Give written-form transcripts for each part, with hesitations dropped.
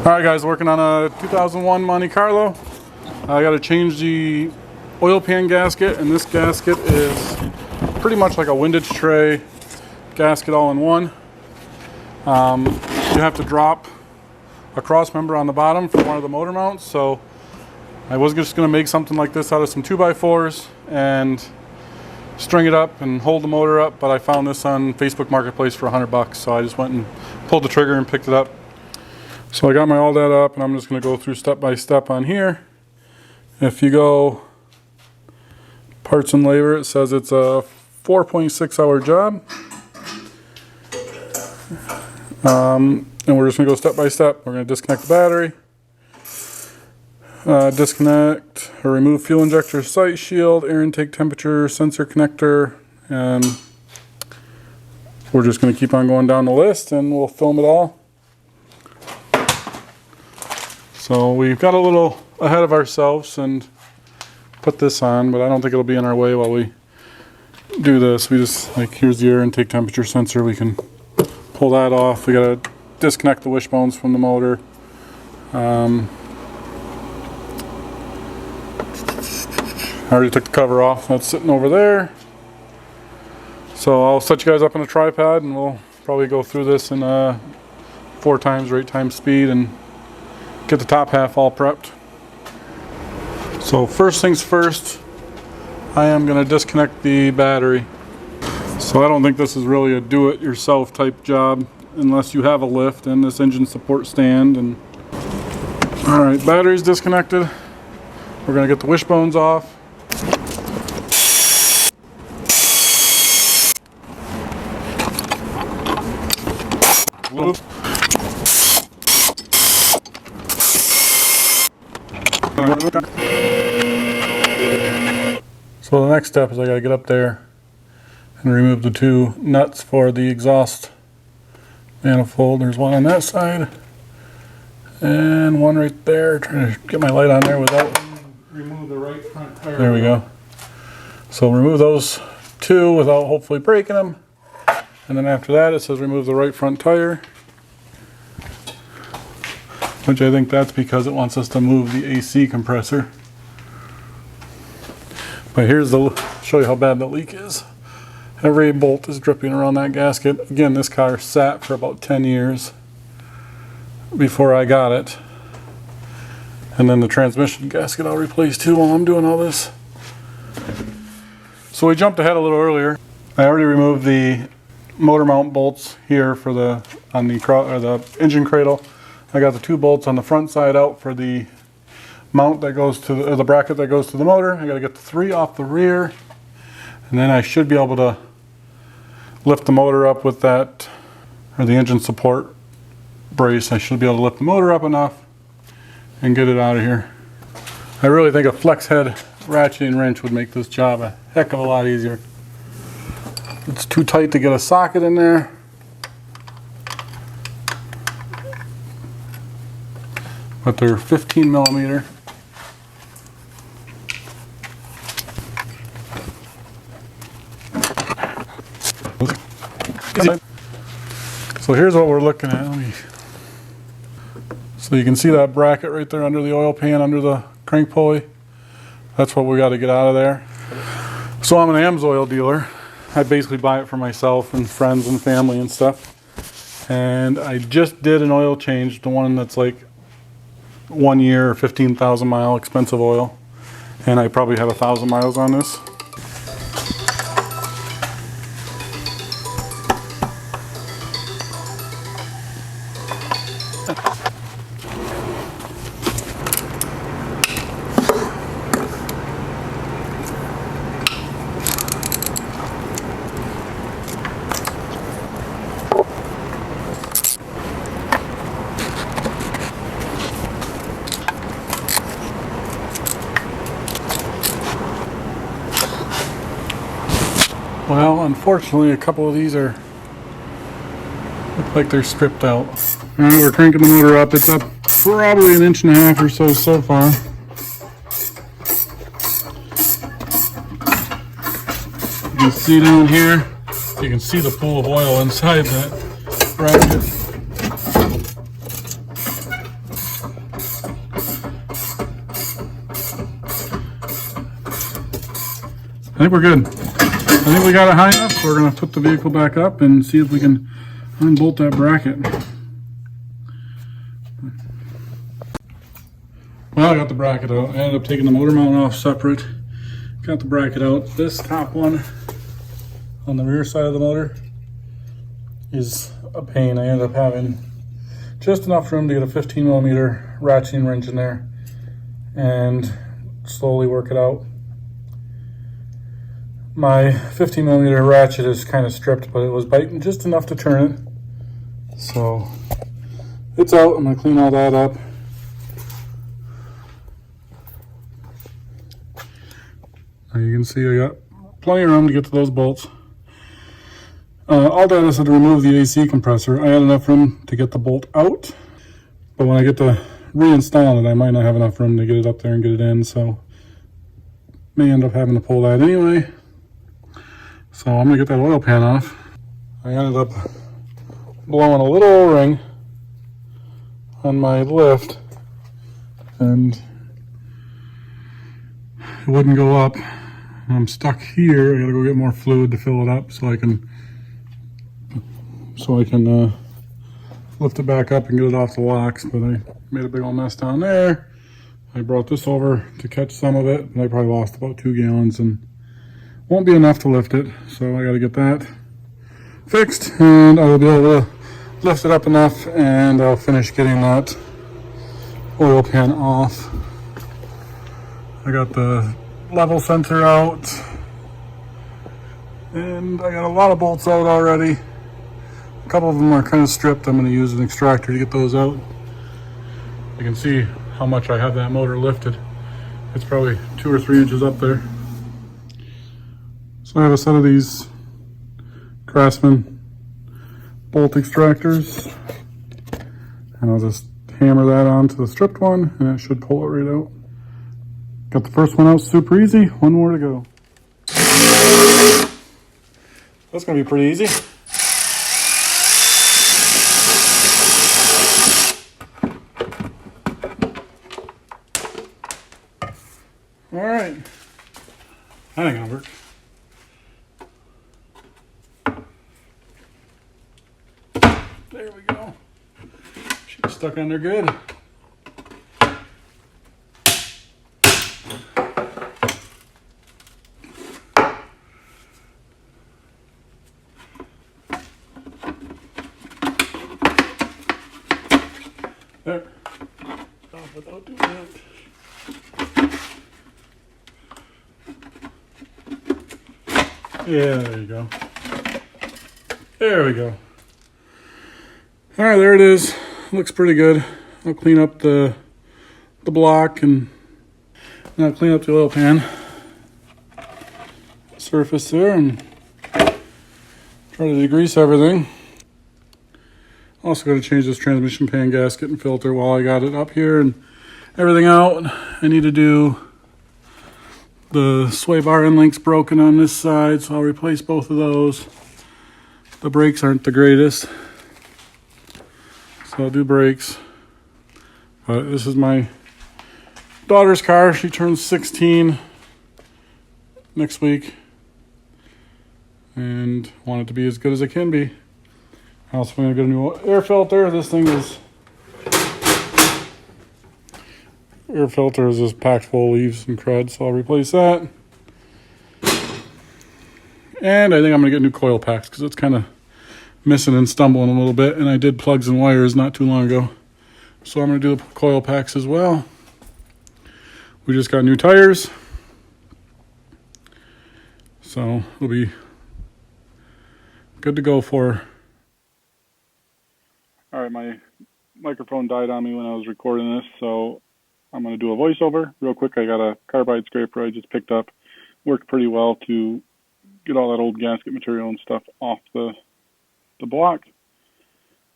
Alright guys, working on a 2001 Monte Carlo. I got to change the oil pan gasket, and this gasket is pretty much like a windage tray gasket all in one. You have to drop a cross member on the bottom for one of the motor mounts, so I was just going to make something like this out of some 2x4s and string it up and hold the motor up, but I found this on Facebook Marketplace for $100, so I just went and pulled the trigger and picked it up. So I got my all that up, and I'm just going to go through step by step on here. If you go parts and labor, it says it's a 4.6 hour job. And we're just going to go step by step. We're going to disconnect the battery, disconnect or remove fuel injector sight shield, air intake temperature sensor connector, and we're just going to keep on going down the list and we'll film it all. So we've got a little ahead of ourselves and put this on, but I don't think it'll be in our way while we do this. We just, like, here's the air intake temperature sensor. We can pull that off. We got to disconnect the wishbones from the motor. I already took the cover off. That's sitting over there. So I'll set you guys up on a tripod and we'll probably go through this in 4 times or 8 times speed and get the top half all prepped. So first things first, I am going to disconnect the battery. So I don't think this is really a do-it-yourself type job unless you have a lift and this engine support stand. And alright, battery's disconnected. We're going to get the wishbones off. So the next step is I gotta get up there and remove the 2 nuts for the exhaust manifold. There's one on that side and one right there. Trying to get my light on there without remove the right front tire. There we go. So remove those 2 without hopefully breaking them, and then after that it says remove the right front tire, which I think that's because it wants us to move the AC compressor. But here's the, show you how bad the leak is. Every bolt is dripping around that gasket. Again, this car sat for about 10 years before I got it. And then the transmission gasket I'll replace too while I'm doing all this. So we jumped ahead a little earlier. I already removed the motor mount bolts here for the engine cradle. I got the 2 bolts on the front side out for the mount that goes to the bracket that goes to the motor. I got to get the 3 off the rear, and then I should be able to lift the motor up with that, or the engine support brace. I should be able to lift the motor up enough and get it out of here. I really think a flex head ratcheting wrench would make this job a heck of a lot easier. It's too tight to get a socket in there. But they're 15 millimeter. So here's what we're looking at. So you can see that bracket right there under the oil pan, under the crank pulley. That's what we got to get out of there. So I'm an AMSOIL dealer. I basically buy it for myself and friends and family and stuff. And I just did an oil change, the one that's like 1 year, 15,000 mile expensive oil, and I probably have 1,000 miles on this. Well, unfortunately, a couple of these look like they're stripped out. Alright, we're cranking the motor up. It's up probably 1.5 inches or so far. You can see down here, you can see the pool of oil inside that bracket. I think we're good. I think we got it high enough, so we're going to put the vehicle back up and see if we can unbolt that bracket. Well, I got the bracket out. I ended up taking the motor mount off separate. Got the bracket out. This top one on the rear side of the motor is a pain. I ended up having just enough room to get a 15mm ratcheting wrench in there and slowly work it out. My 15mm ratchet is kind of stripped, but it was biting just enough to turn it. So it's out. I'm going to clean all that up. Now you can see I got plenty of room to get to those bolts. All that is to remove the AC compressor. I had enough room to get the bolt out, but when I get to reinstalling it, I might not have enough room to get it up there and get it in, so may end up having to pull that anyway. So I'm gonna get that oil pan off. I ended up blowing a little O-ring on my lift and it wouldn't go up. I'm stuck here. I gotta go get more fluid to fill it up so I can lift it back up and get it off the locks, but I made a big old mess down there. I brought this over to catch some of it, and I probably lost about 2 gallons and won't be enough to lift it, so I got to get that fixed, and I will be able to lift it up enough, and I'll finish getting that oil pan off. I got the level sensor out, and I got a lot of bolts out already. A couple of them are kind of stripped. I'm going to use an extractor to get those out. You can see how much I have that motor lifted. It's probably 2 or 3 inches up there. So I have a set of these Craftsman bolt extractors, and I'll just hammer that onto the stripped one and it should pull it right out. Got the first one out super easy. One more to go. That's going to be pretty easy. All right, that ain't gonna work. There we go. She's stuck on there good. There. Stop without doing that. Yeah, there you go. There we go. All right, there it is. Looks pretty good. I'll clean up the block and I'll clean up the oil pan surface there and try to degrease everything. Also got to change this transmission pan gasket and filter while I got it up here and everything out. I need to do the sway bar end link's broken on this side, so I'll replace both of those. The brakes aren't the greatest, so I'll do brakes. But this is my daughter's car. She turns 16 next week and want it to be as good as it can be. I also going to get a new air filter. This thing is air filter is just packed full of leaves and crud, so I'll replace that. And I think I'm going to get new coil packs because it's kind of missing and stumbling a little bit, and I did plugs and wires not too long ago. So I'm going to do the coil packs as well. We just got new tires, so it'll be good to go for. All right, my microphone died on me when I was recording this, so I'm going to do a voiceover real quick. I got a carbide scraper I just picked up. Worked pretty well to get all that old gasket material and stuff off the block.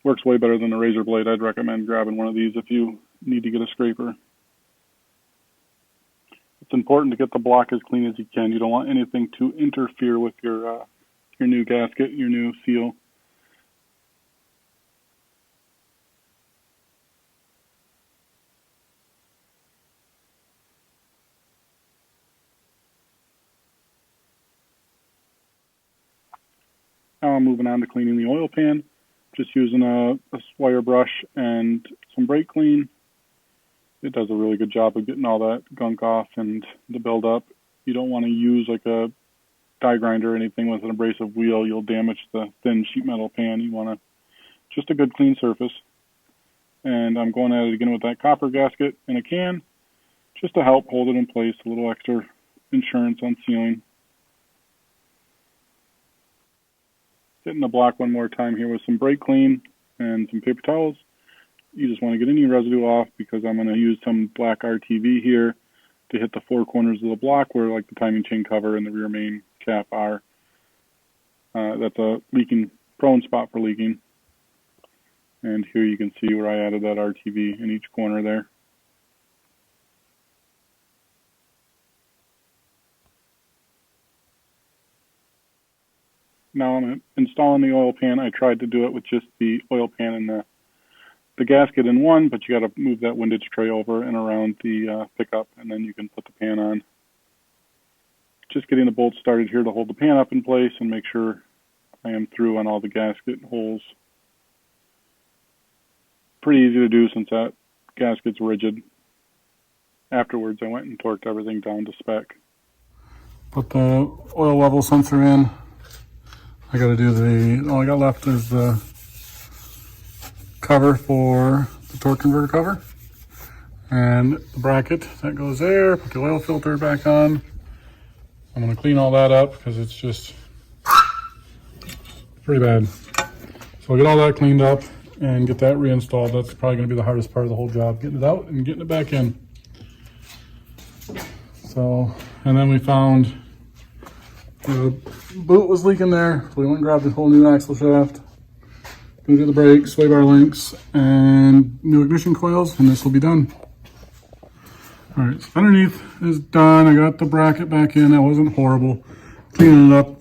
Works way better than a razor blade. I'd recommend grabbing one of these if you need to get a scraper. It's important to get the block as clean as you can. You don't want anything to interfere with your new gasket, your new seal. Now I'm moving on to cleaning the oil pan. Just using a wire brush and some brake clean. It does a really good job of getting all that gunk off and the buildup. You don't want to use like a die grinder or anything with an abrasive wheel. You'll damage the thin sheet metal pan. You want just a good clean surface. And I'm going at it again with that copper gasket in a can just to help hold it in place, a little extra insurance on sealing. Hitting the block one more time here with some brake clean and some paper towels. You just want to get any residue off because I'm going to use some black RTV here to hit the four corners of the block where like the timing chain cover and the rear main cap are. That's a leaking, prone spot for leaking. And here you can see where I added that RTV in each corner there. Now I'm installing the oil pan. I tried to do it with just the oil pan and the gasket in one, but you got to move that windage tray over and around the pickup, and then you can put the pan on. Just getting the bolts started here to hold the pan up in place and make sure I am through on all the gasket holes. Pretty easy to do since that gasket's rigid. Afterwards, I went and torqued everything down to spec. Put the oil level sensor in. I got to do all I got left is the cover for the torque converter cover and the bracket that goes there. Put the oil filter back on. I'm going to clean all that up because it's just pretty bad. So I'll get all that cleaned up and get that reinstalled. That's probably going to be the hardest part of the whole job, getting it out and getting it back in. So, and then we found the boot was leaking there, so we went and grabbed a whole new axle shaft. Gonna do the brakes, sway bar links, and new ignition coils, and this will be done. All right, so underneath is done. I got the bracket back in. That wasn't horrible. Cleaning it up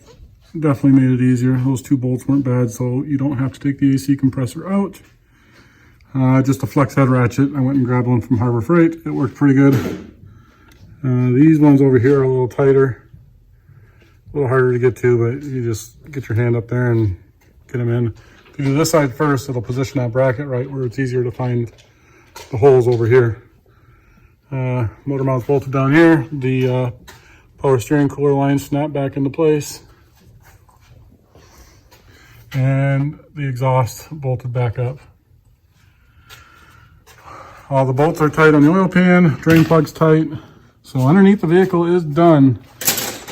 definitely made it easier. Those two bolts weren't bad, so you don't have to take the AC compressor out. Just a flex head ratchet. I went and grabbed one from Harbor Freight. It worked pretty good. These ones over here are a little tighter. A little harder to get to, but you just get your hand up there and get them in. If you do this side first, it'll position that bracket right where it's easier to find the holes over here. Motor mount's bolted down here. The power steering cooler line snapped back into place. And the exhaust bolted back up. All the bolts are tight on the oil pan, drain plug's tight. So underneath the vehicle is done.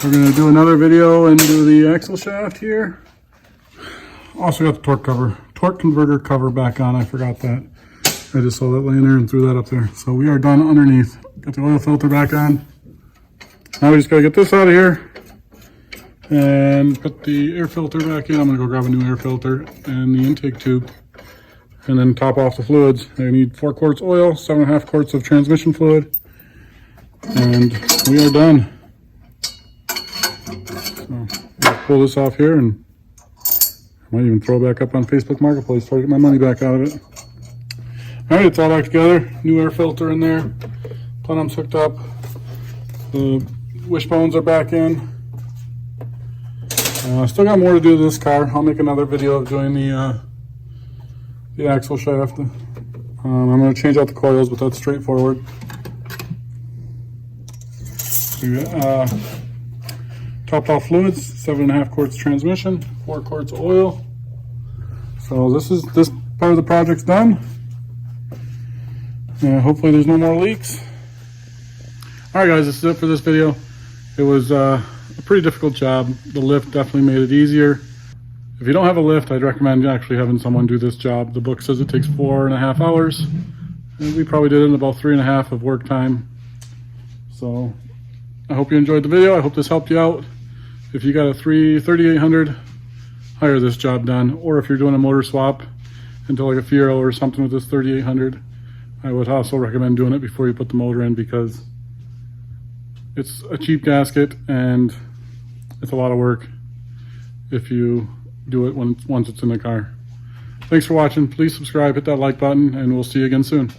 We're going to do another video and do the axle shaft here. Also got the torque converter cover back on. I forgot that. I just saw that laying there and threw that up there. So we are done underneath. Got the oil filter back on. Now we just got to get this out of here and put the air filter back in. I'm going to go grab a new air filter and the intake tube and then top off the fluids. I need 4 quarts oil, 7.5 quarts of transmission fluid, and we are done. So I'll pull this off here and I might even throw it back up on Facebook Marketplace, try to get my money back out of it. All right, it's all back together. New air filter in there. Plenum's hooked up. The wishbones are back in. Still got more to do to this car. I'll make another video of doing the axle shaft. I'm going to change out the coils, but that's straightforward. We got, topped off fluids, 7.5 quarts transmission, 4 quarts of oil. So this part of the project's done. Hopefully there's no more leaks. All right, guys, this is it for this video. It was a pretty difficult job. The lift definitely made it easier. If you don't have a lift, I'd recommend actually having someone do this job. The book says it takes 4.5 hours. And we probably did it in about 3.5 of work time. So I hope you enjoyed the video. I hope this helped you out. If you got a 3800, hire this job done. Or if you're doing a motor swap into like a Fiero or something with this 3800, I would also recommend doing it before you put the motor in because it's a cheap gasket and it's a lot of work if you do it once it's in the car. Thanks for watching. Please subscribe, hit that like button, and we'll see you again soon.